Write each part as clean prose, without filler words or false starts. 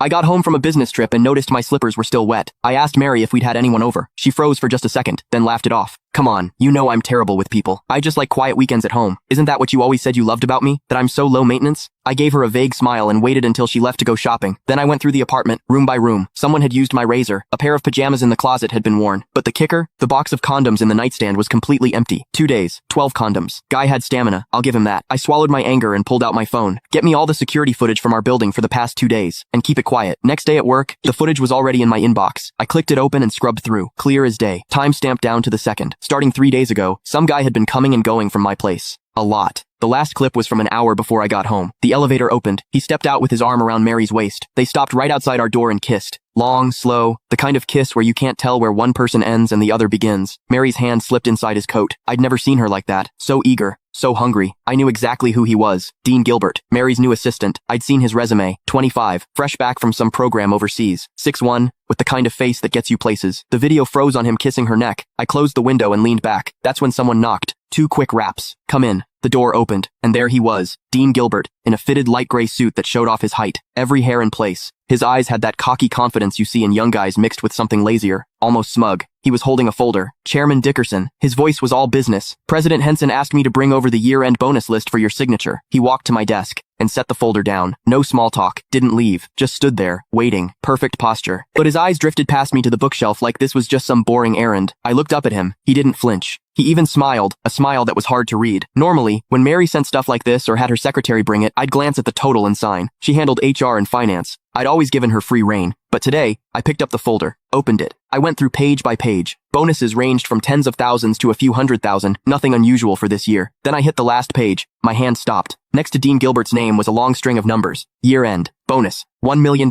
I got home from a business trip and noticed my slippers were still wet. I asked Mary if we'd had anyone over. She froze for just a second, then laughed it off. Come on, you know I'm terrible with people. I just like quiet weekends at home. Isn't that what you always said you loved about me? That I'm so low maintenance? I gave her a vague smile and waited until she left to go shopping. Then I went through the apartment, room by room. Someone had used my razor. A pair of pajamas in the closet had been worn. But the kicker? The box of condoms in the nightstand was completely empty. 2 days, 12 condoms. Guy had stamina, I'll give him that. I swallowed my anger and pulled out my phone. Get me all the security footage from our building for the past 2 days. And keep it quiet. Next day at work, the footage was already in my inbox. I clicked it open and scrubbed through. Clear as day. Time stamped down to the second. Starting 3 days ago, some guy had been coming and going from my place. A lot. The last clip was from an hour before I got home. The elevator opened. He stepped out with his arm around Mary's waist. They stopped right outside our door and kissed. Long, slow, the kind of kiss where you can't tell where one person ends and the other begins. Mary's hand slipped inside his coat. I'd never seen her like that. So eager. So hungry. I knew exactly who he was. Dean Gilbert, Mary's new assistant. I'd seen his resume. 25, fresh back from some program overseas. 6'1", with the kind of face that gets you places. The video froze on him kissing her neck. I closed the window and leaned back. That's when someone knocked. 2 quick raps. Come in. The door opened, and there he was, Dean Gilbert, in a fitted light gray suit that showed off his height, every hair in place. His eyes had that cocky confidence you see in young guys mixed with something lazier, almost smug. He was holding a folder. Chairman Dickerson. His voice was all business. President Henson asked me to bring over the year-end bonus list for your signature. He walked to my desk and set the folder down. No small talk. Didn't leave. Just stood there, waiting. Perfect posture. But his eyes drifted past me to the bookshelf like this was just some boring errand. I looked up at him. He didn't flinch. He even smiled, a smile that was hard to read. Normally, when Mary sent stuff like this or had her secretary bring it, I'd glance at the total and sign. She handled HR and finance. I'd always given her free rein. But today, I picked up the folder, opened it. I went through page by page. Bonuses ranged from tens of thousands to a few 100,000, nothing unusual for this year. Then I hit the last page. My hand stopped. Next to Dean Gilbert's name was a long string of numbers. Year end. Bonus. $1 million.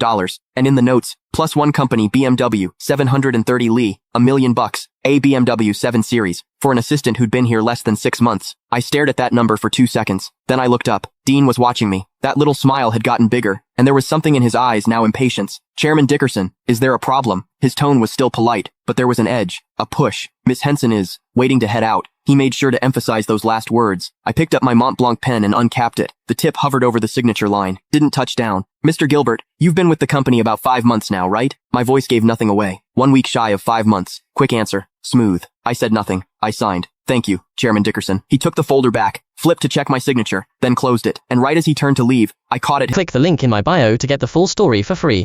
And in the notes, +1 company BMW, 730 Lee, $1 million. A BMW 7 Series, for an assistant who'd been here less than 6 months. I stared at that number for 2 seconds. Then I looked up. Dean was watching me. That little smile had gotten bigger, and there was something in his eyes, now impatience. Chairman Dickerson, is there a problem? His tone was still polite, but there was an edge, a push. Miss Henson is waiting to head out. He made sure to emphasize those last words. I picked up my Mont Blanc pen and uncapped it. The tip hovered over the signature line. Didn't touch down. Mr. Gilbert, you've been with the company about 5 months now, right? My voice gave nothing away. 1 week shy of 5 months. Quick answer. Smooth. I said nothing. I signed. Thank you, Chairman Dickerson. He took the folder back, flipped to check my signature, then closed it. And right as he turned to leave, I caught it. Click the link in my bio to get the full story for free.